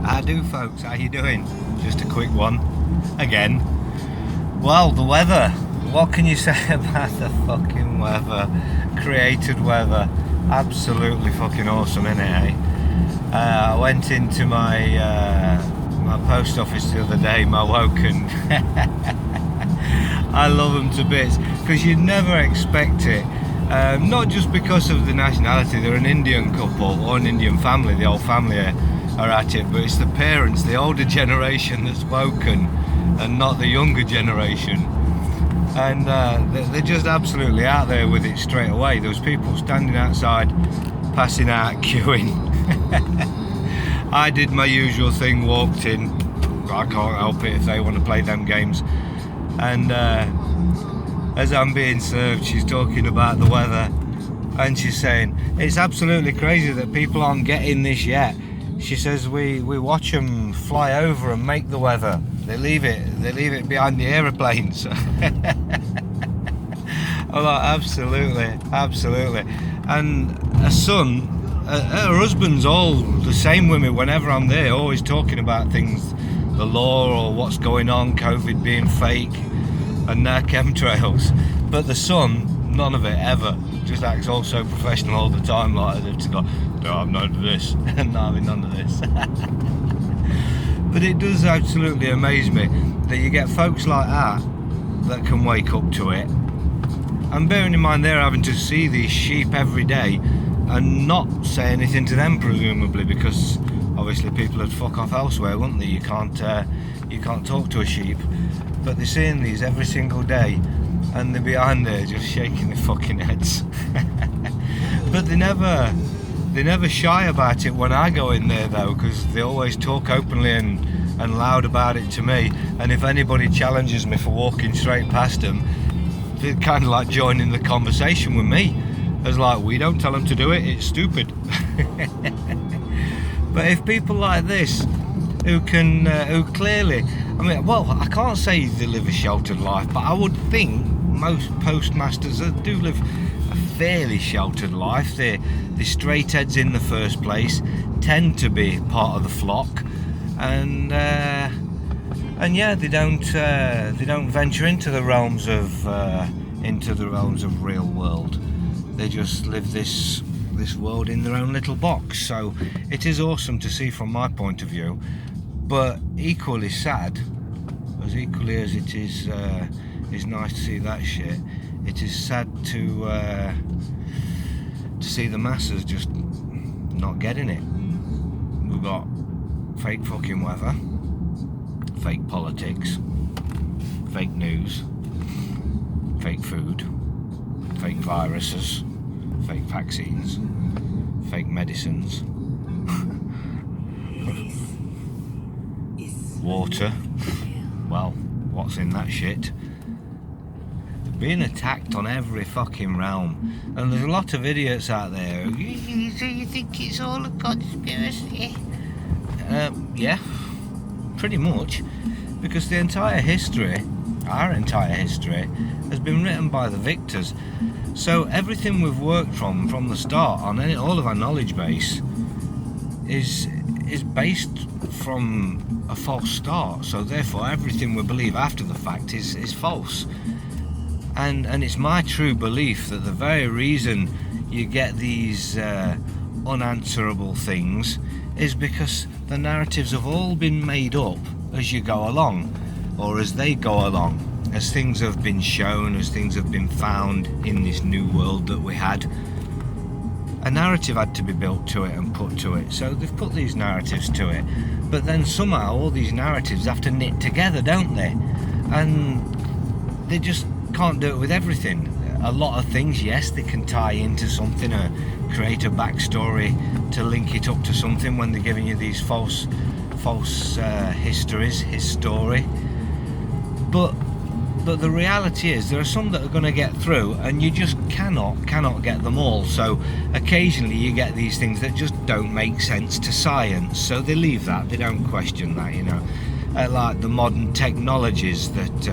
How do, folks? How you doing? Just a quick one again. Well, the weather. What can you say about the fucking weather? Created weather. Absolutely fucking awesome, innit, eh? I went into my my post office the other day, my Woken. I love them to bits because you'd never expect it. Not just because of the nationality, they're an Indian couple or an Indian family, the whole family are at it, but it's the parents, the older generation that's woken and not the younger generation. And they're just absolutely out there with it straight away. There was people standing outside, passing out, queuing. I did my usual thing, walked in. I can't help it if they want to play them games. And as I'm being served, she's talking about the weather, and she's saying it's absolutely crazy that people aren't getting this yet. She says we watch them fly over and make the weather. They leave it behind the aeroplanes. I'm like, absolutely. And her son, her husband's all the same with me whenever I'm there, always talking about things, the law or what's going on, COVID being fake, and now chemtrails. But the son, none of it ever. Just acts all so professional all the time, like as if to go, no, I'm none of this, and no, I'm none of this. But it does absolutely amaze me that you get folks like that can wake up to it. And bearing in mind they're having to see these sheep every day and not say anything to them, presumably, because obviously people would fuck off elsewhere, wouldn't they? You can't talk to a sheep, but they're seeing these every single day, and they're behind there just shaking their fucking heads. But they never shy about it when I go in there though, because they always talk openly and loud about it to me. And if anybody challenges me for walking straight past them, they're kind of like joining the conversation with me. It's like, we don't tell them to do it, it's stupid. But if people like this, who clearly, I mean, well, I can't say they live a sheltered life, but I would think most postmasters do live a fairly sheltered life. They're straight heads in the first place, tend to be part of the flock, and yeah, they don't venture into the realms of real world. They just live this world in their own little box. So it is awesome to see from my point of view, but equally sad, as equally as it is nice to see that shit. It is sad to see the masses just not getting it. We've got fake fucking weather, fake politics, fake news, fake food, fake viruses, fake vaccines, fake medicines, water. Well, what's in that shit? Being attacked on every fucking realm, and there's a lot of idiots out there. You think it's all a conspiracy? Yeah, pretty much, because the entire history, our entire history, has been written by the victors. So everything we've worked from the start on all of our knowledge base is based from a false start. So therefore, everything we believe after the fact is false. And it's my true belief that the very reason you get these unanswerable things is because the narratives have all been made up as you go along, or as they go along, as things have been shown, as things have been found in this new world that we had. A narrative had to be built to it and put to it, so they've put these narratives to it, but then somehow all these narratives have to knit together, don't they? And they just can't do it with everything. A lot of things, yes, they can tie into something or create a backstory to link it up to something when they're giving you these false histories, his story. But the reality is there are some that are going to get through, and you just cannot get them all. So occasionally you get these things that just don't make sense to science, so they leave that, they don't question that, you know. Like the modern technologies that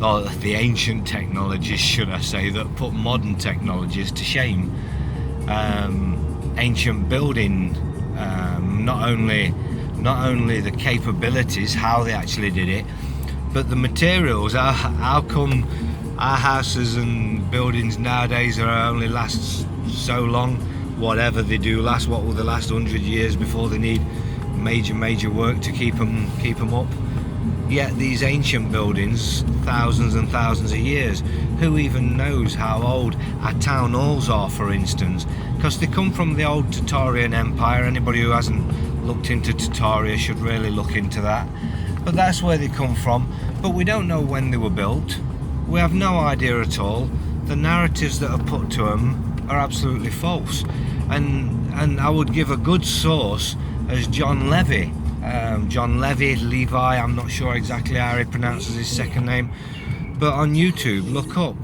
or the ancient technologies, should I say, that put modern technologies to shame. Ancient building, not only not only the capabilities, how they actually did it, but the materials. How come our houses and buildings nowadays are only last so long? Whatever they do last, what will they last 100 years before they need major work to keep them up? Yet these ancient buildings, thousands and thousands of years, who even knows how old our town halls are, for instance, because they come from the old Tatarian Empire. Anybody who hasn't looked into Tataria should really look into that. But that's where they come from. But we don't know when they were built. We have no idea at all. The narratives that are put to them are absolutely false. And I would give a good source as John Levy. Levi, I'm not sure exactly how he pronounces his second name, but on YouTube look up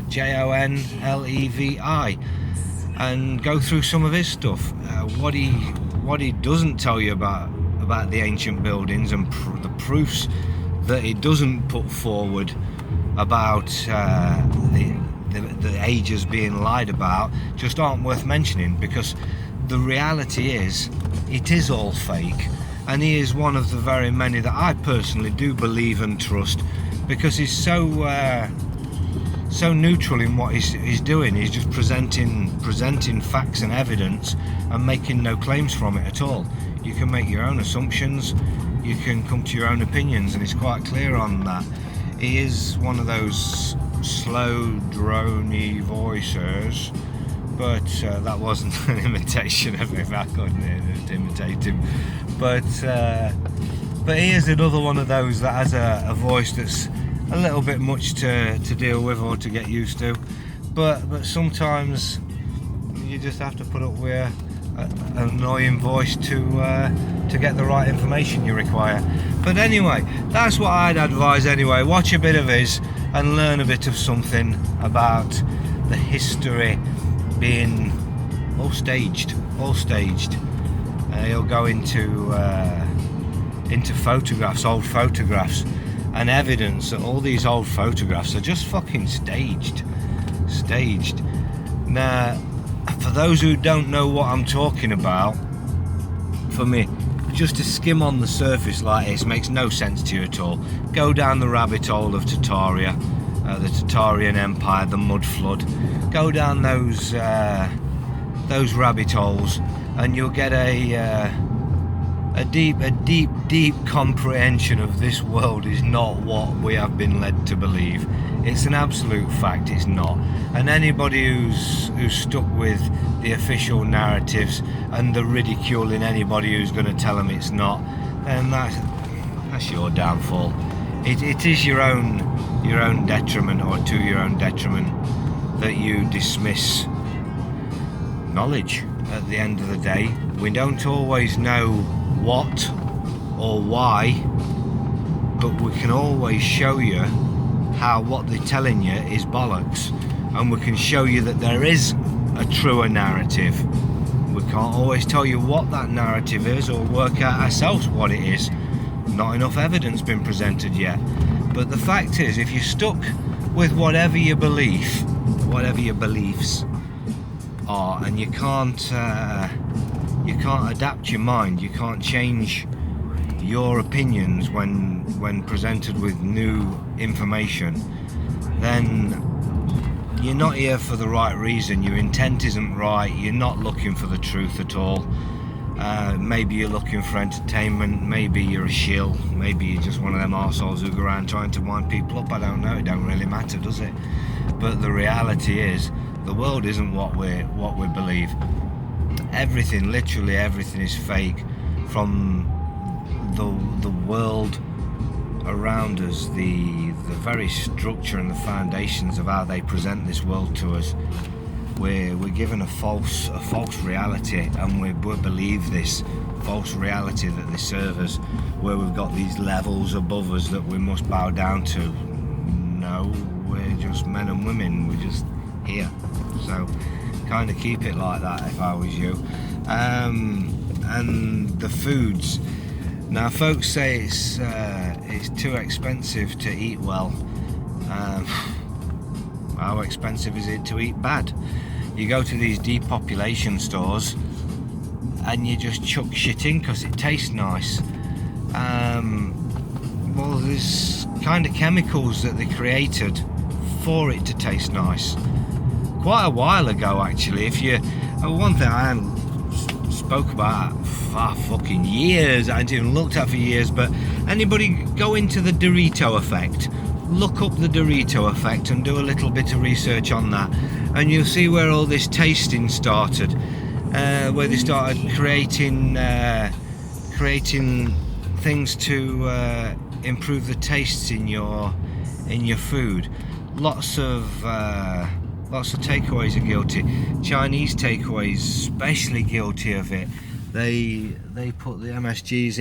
Jonlevi and go through some of his stuff. What he doesn't tell you about the ancient buildings and the proofs that he doesn't put forward about the ages being lied about just aren't worth mentioning, because the reality is it is all fake. And he is one of the very many that I personally do believe and trust, because he's so neutral in what he's doing. He's just presenting facts and evidence and making no claims from it at all. You can make your own assumptions, you can come to your own opinions, and he's quite clear on that. He is one of those slow, drony voices, but that wasn't an imitation of him. I couldn't imitate him. But he is another one of those that has a voice that's a little bit much to deal with or to get used to. But sometimes you just have to put up with an annoying voice to get the right information you require. But anyway, that's what I'd advise anyway. Watch a bit of his and learn a bit of something about the history being all staged. He'll go into photographs, old photographs, and evidence that all these old photographs are just fucking staged. Now, for those who don't know what I'm talking about, for me, just to skim on the surface like this makes no sense to you at all. Go down the rabbit hole of Tataria, the Tatarian Empire, the mud flood. Go down those rabbit holes, and you'll get a deep comprehension of this world is not what we have been led to believe. It's an absolute fact, it's not. And anybody who's stuck with the official narratives and the ridiculing anybody who's going to tell them it's not, then that's your downfall. It is your own detriment, or to your own detriment, that you dismiss knowledge. At the end of the day, we don't always know what or why, but we can always show you how what they're telling you is bollocks, and we can show you that there is a truer narrative. We can't always tell you what that narrative is or work out ourselves what it is. Not enough evidence been presented yet. But the fact is, if you're stuck with whatever your beliefs are, and you can't adapt your mind, you can't change your opinions when presented with new information, then you're not here for the right reason. Your intent isn't right. You're not looking for the truth at all. Maybe you're looking for entertainment, maybe you're a shill, maybe you're just one of them arseholes who go around trying to wind people up. I don't know, it don't really matter, does it? But the reality is, the world isn't what we believe. Everything, literally everything, is fake. From the world around us, the very structure and the foundations of how they present this world to us, we're given a false reality, and we believe this false reality that they serve us, where we've got these levels above us that we must bow down to. No, we're just men and women, we're just here. So kind of keep it like that if I was you. And the foods. Now, folks say it's too expensive to eat well. How expensive is it to eat bad? You go to these depopulation stores and you just chuck shit in because it tastes nice. well, there's kind of chemicals that they created for it to taste nice. Quite a while ago, actually. If you, one thing I hadn't spoke about for fucking years, I hadn't even looked at for years, but anybody go into the Dorito effect, look up the Dorito effect and do a little bit of research on that, and you'll see where all this tasting started, where they started creating things to improve the tastes in your food. Lots of takeaways are guilty. Chinese takeaways especially guilty of it. They put the MSGs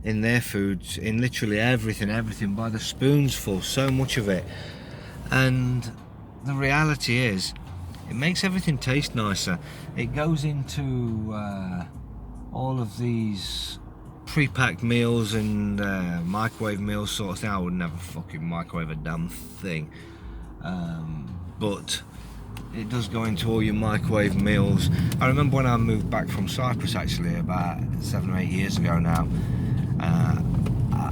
in their foods, in literally everything by the spoonsful, so much of it. And the reality is, it makes everything taste nicer. It goes into all of these pre-packed meals and microwave meals sort of thing. I would never fucking microwave a damn thing, but it does go into all your microwave meals. I remember when I moved back from Cyprus, actually about 7 or 8 years ago now.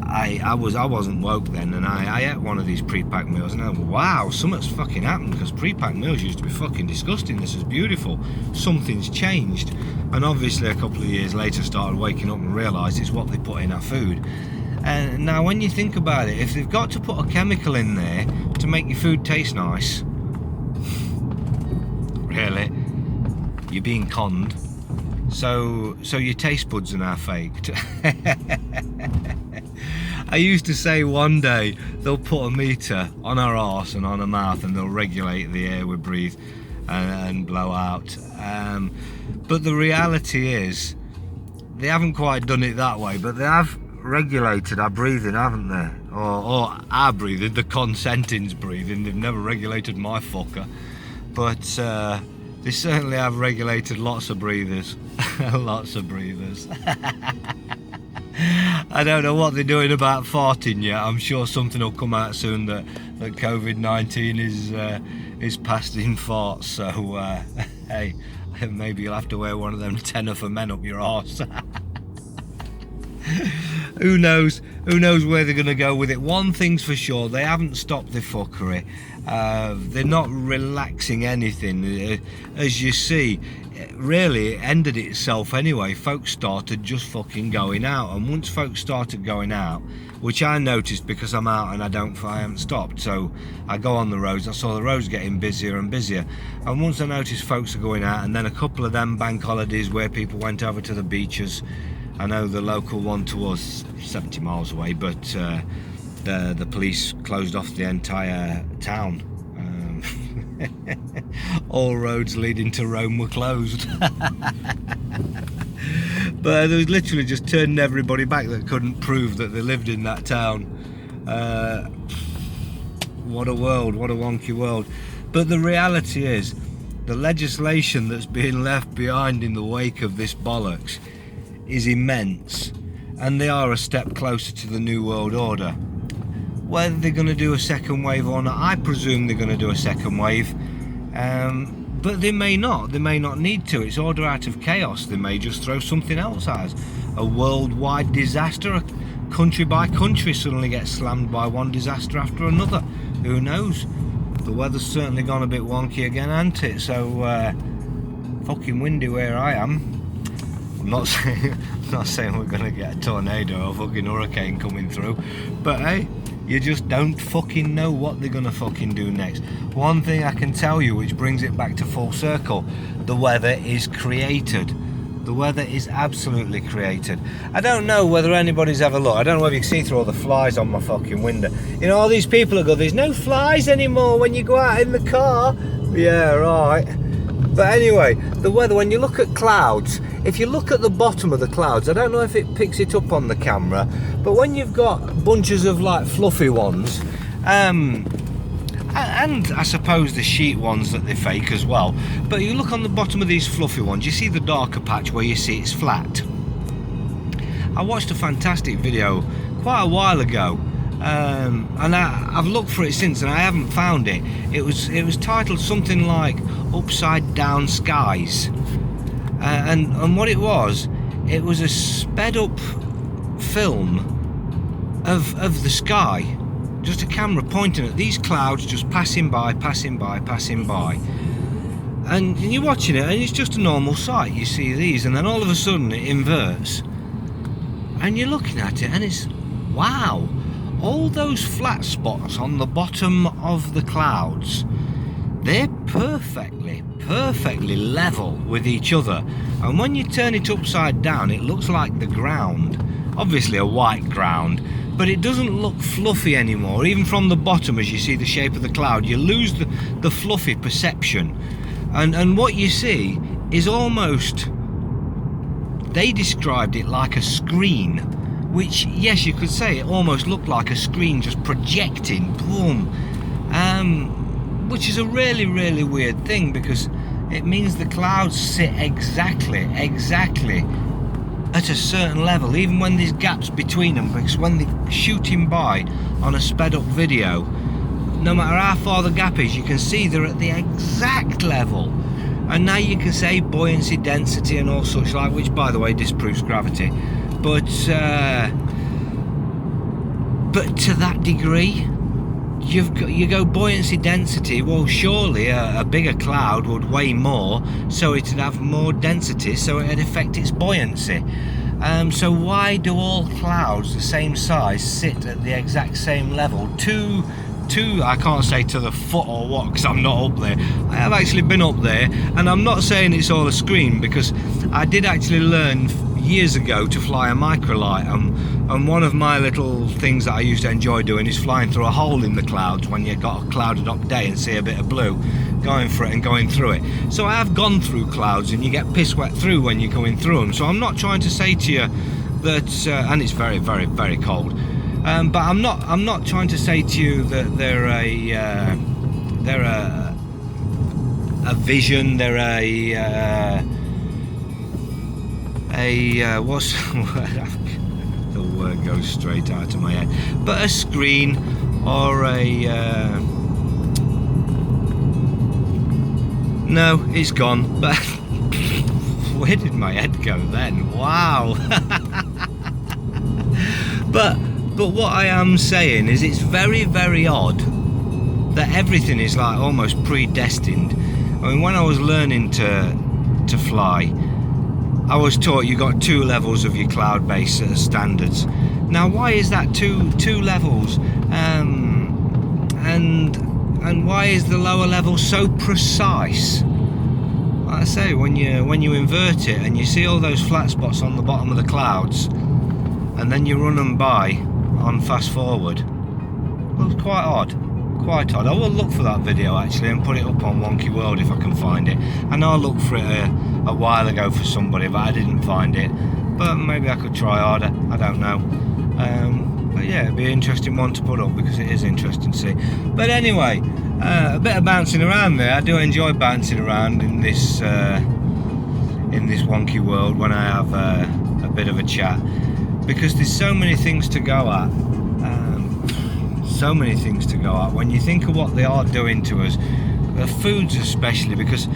I wasn't woke then, and I ate one of these pre-packed meals, and I went, wow, something's fucking happened, because pre-packed meals used to be fucking disgusting. This is beautiful. Something's changed. And obviously a couple of years later started waking up and realised it's what they put in our food. And now when you think about it, if they've got to put a chemical in there to make your food taste nice, really, you're being conned. So your taste buds are now faked. I used to say one day they'll put a meter on our arse and on our mouth and they'll regulate the air we breathe and blow out. But the reality is, they haven't quite done it that way, but they have regulated our breathing, haven't they? Or our breathing, the consenting's breathing. They've never regulated my fucker. But they certainly have regulated lots of breathers. Lots of breathers. I don't know what they're doing about farting yet. I'm sure something will come out soon that COVID-19 is past in farts. So hey, maybe you'll have to wear one of them tenner for men up your arse. Who knows where they're going to go with it. One thing's for sure, they haven't stopped the fuckery. They're not relaxing anything. As you see, really it ended itself anyway. Folks started just fucking going out, and once folks started going out, which I noticed because I'm out and I haven't stopped, so I go on the roads. I saw the roads getting busier and busier, and once I noticed folks are going out, and then a couple of them bank holidays where people went over to the beaches. I know the local one to us 70 miles away, but the police closed off the entire town. All roads leading to Rome were closed. But they was literally just turning everybody back that couldn't prove that they lived in that town. What a world, what a wonky world. But the reality is, the legislation that's being left behind in the wake of this bollocks is immense, and they are a step closer to the New World Order. Whether they're going to do a second wave or not, I presume they're going to do a second wave, but they may not need to. It's order out of chaos. They may just throw something else at us, a worldwide disaster. A country by country suddenly gets slammed by one disaster after another. Who knows? The weather's certainly gone a bit wonky again, hasn't it? So fucking windy where I am. I'm not saying we're gonna get a tornado or fucking hurricane coming through, but hey, you just don't fucking know what they're gonna fucking do next. One thing I can tell you, which brings it back to full circle, the weather is created. The weather is absolutely created. I don't know whether anybody's ever looked. I don't know whether you can see through all the flies on my fucking window. You know, all these people that go, there's no flies anymore when you go out in the car. Yeah, right. But anyway, the weather, when you look at clouds, if you look at the bottom of the clouds, I don't know if it picks it up on the camera, but when you've got bunches of like fluffy ones, and I suppose the sheet ones that they fake as well, but you look on the bottom of these fluffy ones, you see the darker patch where you see it's flat. I watched a fantastic video quite a while ago, and I've looked for it since and I haven't found it. It was titled something like Upside Down Skies, and what it was a sped up film of the sky, just a camera pointing at these clouds, just passing by, and you're watching it and it's just a normal sight. You see these, and then all of a sudden it inverts and you're looking at it and it's, wow, all those flat spots on the bottom of the clouds, they're perfectly level with each other, and when you turn it upside down it looks like the ground, obviously a white ground, but it doesn't look fluffy anymore. Even from the bottom, as you see the shape of the cloud, you lose the fluffy perception, and what you see is almost, they described it like a screen, which, yes, you could say it almost looked like a screen just projecting, boom, which is a really weird thing, because it means the clouds sit exactly at a certain level, even when there's gaps between them, because when they're shooting by on a sped up video, no matter how far the gap is, you can see they're at the exact level. And now you can say buoyancy, density and all such like, which by the way disproves gravity, but to that degree, you go buoyancy, density, well surely a bigger cloud would weigh more, so it'd have more density, so it'd affect its buoyancy. So why do all clouds the same size sit at the exact same level? Two, I can't say to the foot or what, because I'm not up there. I have actually been up there, and I'm not saying it's all a screen, because I did actually learn years ago to fly a microlight, and one of my little things that I used to enjoy doing is flying through a hole in the clouds when you got a clouded up day and see a bit of blue, going for it and going through it. So I have gone through clouds, and you get piss wet through when you're going through them. So I'm not trying to say to you that, and it's very cold. But I'm not trying to say to you that they're a vision, they're what's the word goes straight out of my head, but a screen or a no, it's gone. But where did my head go then? Wow. But what I am saying is it's very odd that everything is like almost predestined. I mean, when I was learning to fly, I was taught you got two levels of your cloud base standards. Now why is that two levels? And why is the lower level so precise? Like I say, when you invert it and you see all those flat spots on the bottom of the clouds, and then you run them by on fast forward, well, it's quite odd. I will look for that video actually and put it up on Wonky World if I can find it. I know I looked for it a while ago for somebody, but I didn't find it. But maybe I could try harder, I don't know. But yeah, it'd be an interesting one to put up, because it is interesting to see. But anyway, a bit of bouncing around there. I do enjoy bouncing around in this Wonky World when I have a bit of a chat, because there's so many things to go at. So many things to go at when you think of what they are doing to us, the foods especially, because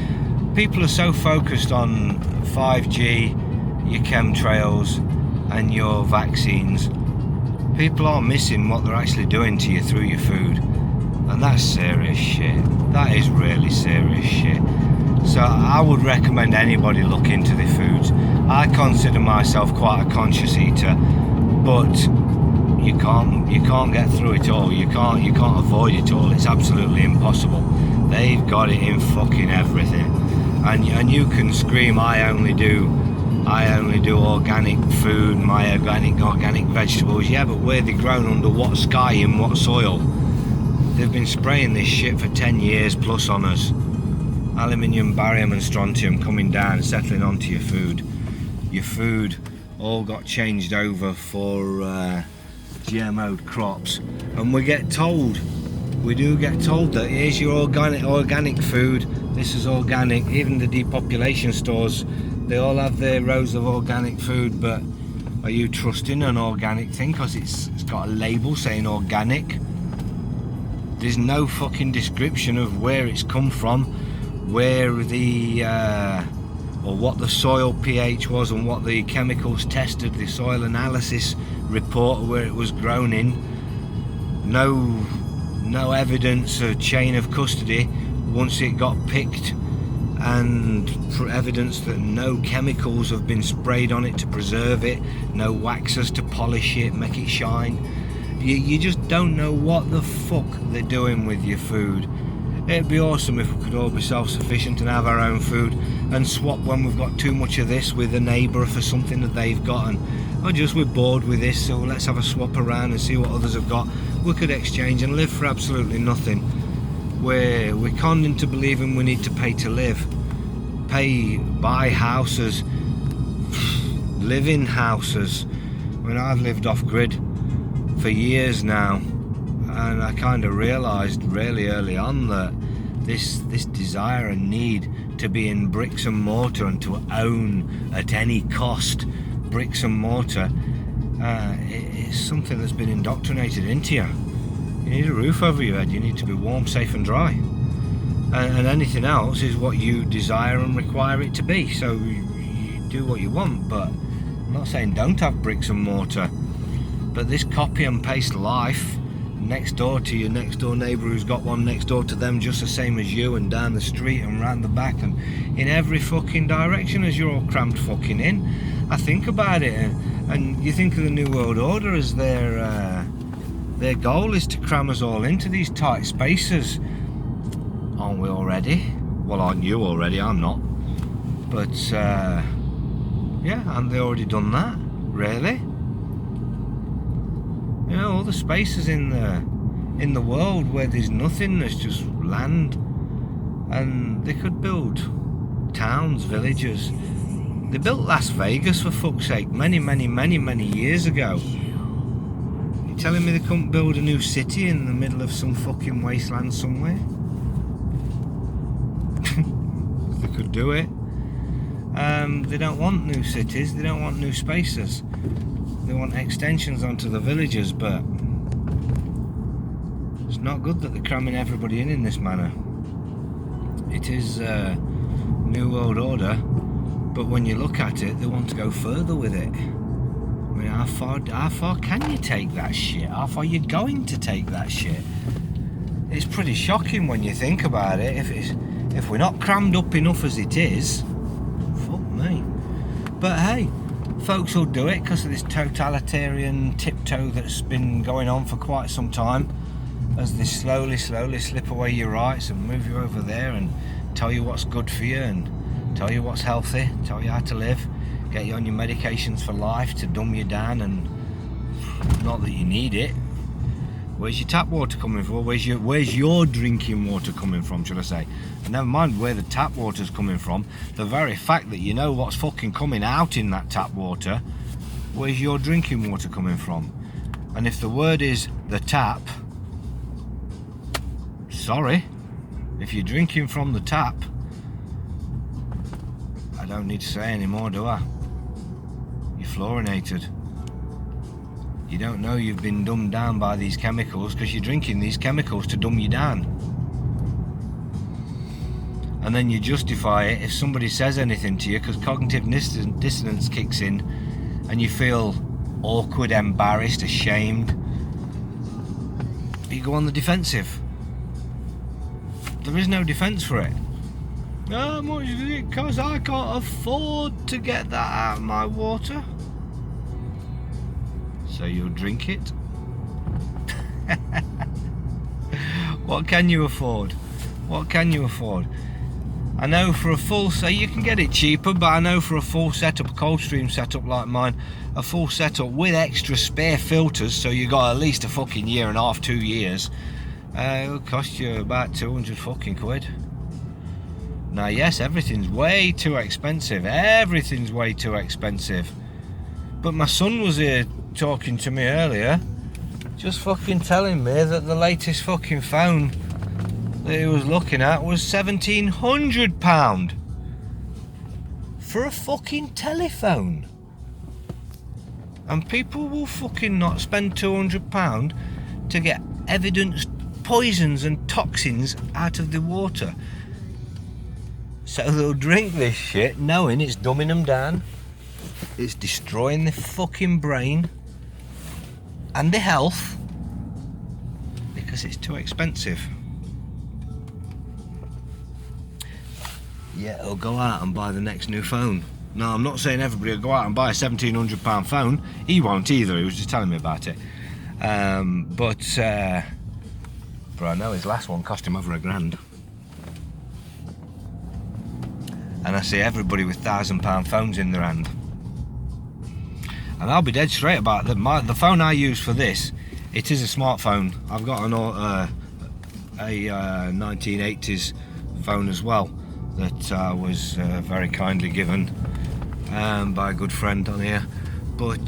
people are so focused on 5G, your chemtrails and your vaccines. People are missing what they're actually doing to you through your food, and that's serious shit. That is really serious shit. So I would recommend anybody look into the foods. I consider myself quite a conscious eater, but you can't get through it all. You can't avoid it all. It's absolutely impossible. They've got it in fucking everything, and you can scream, I only do organic food, my organic vegetables. Yeah, but where they're grown, under what sky, in what soil? They've been spraying this shit for 10 years plus on us. Aluminium, barium and strontium coming down, settling onto your food. Your food all got changed over for GMO'd crops, and we do get told that here's your organic food, this is organic. Even the depopulation stores, they all have their rows of organic food, but are you trusting an organic thing because it's got a label saying organic? There's no fucking description of where it's come from, where the or what the soil pH was and what the chemicals tested, the soil analysis report where it was grown in. No evidence of chain of custody once it got picked, and for evidence that no chemicals have been sprayed on it to preserve it, no waxes to polish it, make it shine. You just don't know what the fuck they're doing with your food. It'd be awesome if we could all be self-sufficient and have our own food and swap when we've got too much of this with a neighbour for something that they've got, or just we're bored with this, so let's have a swap around and see what others have got. We could exchange and live for absolutely nothing. We're conned into believing we need to pay to live, buy houses, live in houses. When I've lived off grid for years now, and I kind of realised really early on that this desire and need to be in bricks and mortar and to own at any cost bricks and mortar, it's something that's been indoctrinated into you. You need a roof over your head, you need to be warm, safe and dry, and anything else is what you desire and require it to be. So you do what you want, but I'm not saying don't have bricks and mortar, but this copy and paste life next door to your next door neighbour who's got one next door to them just the same as you, and down the street and round the back and in every fucking direction as you're all crammed fucking in. I think about it, and you think of the New World Order as their goal is to cram us all into these tight spaces. Aren't we already? Well, aren't you already? I'm not. But yeah, haven't they already done that? Really? You know, all the spaces in the world where there's nothing, there's just land, and they could build towns, villages. They built Las Vegas, for fuck's sake, many years ago. You telling me they couldn't build a new city in the middle of some fucking wasteland somewhere? They could do it. They don't want new cities, they don't want new spaces. They want extensions onto the villages, but it's not good that they're cramming everybody in this manner. It is New World Order, but when you look at it, they want to go further with it. I mean, how far can you take that shit? How far are you going to take that shit? It's pretty shocking when you think about it. If we're not crammed up enough as it is, fuck me. But hey, folks will do it because of this totalitarian tiptoe that's been going on for quite some time, as they slowly slip away your rights and move you over there and tell you what's good for you and tell you what's healthy, tell you how to live, get you on your medications for life to dumb you down, and not that you need it. Where's your tap water coming from? Where's your drinking water coming from, should I say? And never mind where the tap water's coming from, the very fact that you know what's fucking coming out in that tap water, where's your drinking water coming from? And if the word is the tap, sorry, if you're drinking from the tap, I don't need to say anymore, do I? You're fluorinated. You don't know you've been dumbed down by these chemicals because you're drinking these chemicals to dumb you down. And then you justify it if somebody says anything to you because cognitive dissonance kicks in and you feel awkward, embarrassed, ashamed. You go on the defensive. There is no defence for it. How much is it? Because I can't afford to get that out of my water. So you'll drink it? What can you afford? What can you afford? I know for a full set, you can get it cheaper, but I know for a full setup, a cold stream setup like mine, a full setup with extra spare filters, so you got at least a fucking year and a half, 2 years, it'll cost you about 200 fucking quid. Now yes, everything's way too expensive. Everything's way too expensive. But my son was here talking to me earlier, just fucking telling me that the latest fucking phone that he was looking at was £1,700 for a fucking telephone. And people will fucking not spend £200 to get evidenced poisons and toxins out of the water. So they'll drink this shit knowing it's dumbing them down. It's destroying their fucking brain and their health because it's too expensive. Yeah, they'll go out and buy the next new phone. No, I'm not saying everybody will go out and buy a £1,700 phone. He won't either, he was just telling me about it. But I know his last one cost him over £1,000. And I see everybody with £1,000 phones in their hand. And I'll be dead straight about that. The phone I use for this, it is a smartphone. I've got a 1980s phone as well that was very kindly given by a good friend on here. But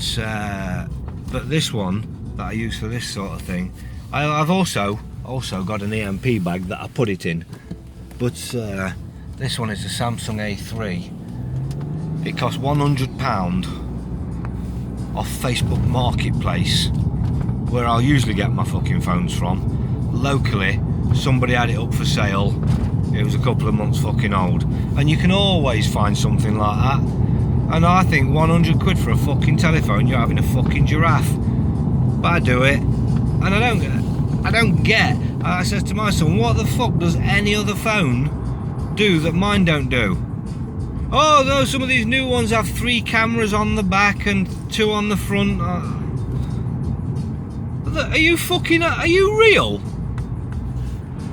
this one that I use for this sort of thing, I've also got an EMP bag that I put it in. But this one is a Samsung A3. It costs £100 off Facebook Marketplace, where I'll usually get my fucking phones from. Locally, somebody had it up for sale. It was a couple of months fucking old, and you can always find something like that. And I think 100 quid for a fucking telephone, you're having a fucking giraffe. But I do it, and I don't get. I says to my son, what the fuck does any other phone do that mine don't do? Oh no, some of these new ones have 3 cameras on the back and 2 on the front. Are you real?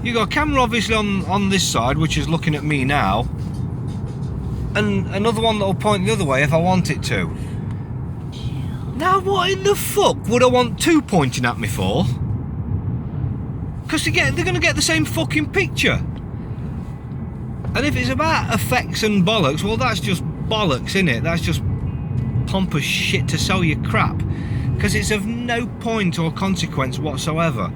You got a camera obviously on this side, which is looking at me now, and another one that'll point the other way if I want it to. Now what in the fuck would I want 2 pointing at me for? Because they're going to get the same fucking picture. And if it's about effects and bollocks, well, that's just bollocks, innit? That's just pompous shit to sell you crap. Because it's of no point or consequence whatsoever.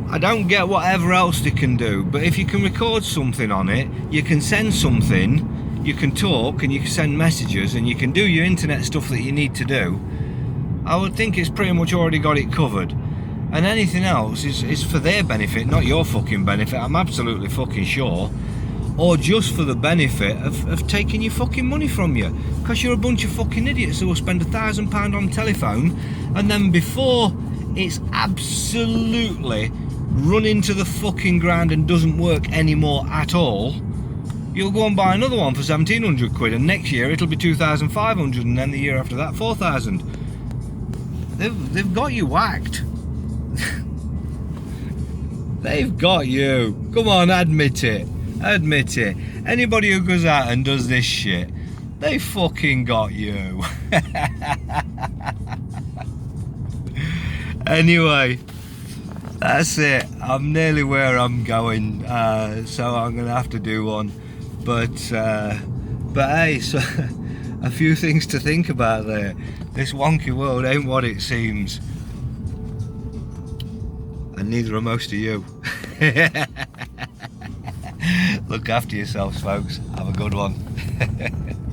I don't get whatever else they can do, but if you can record something on it, you can send something, you can talk, and you can send messages, and you can do your internet stuff that you need to do, I would think it's pretty much already got it covered. And anything else is for their benefit, not your fucking benefit, I'm absolutely fucking sure. Or just for the benefit of taking your fucking money from you. Because you're a bunch of fucking idiots who will spend £1,000 on telephone, and then before it's absolutely run into the fucking ground and doesn't work anymore at all, you'll go and buy another one for 1,700 quid, and next year it'll be 2,500, and then the year after that 4,000. They've got you whacked. They've got you. Come on, admit it. Admit it. Anybody who goes out and does this shit, they fucking got you. Anyway, that's it. I'm nearly where I'm going, so I'm gonna have to do one. But hey, so a few things to think about there. This wonky world ain't what it seems, and neither are most of you. Look after yourselves, folks. Have a good one.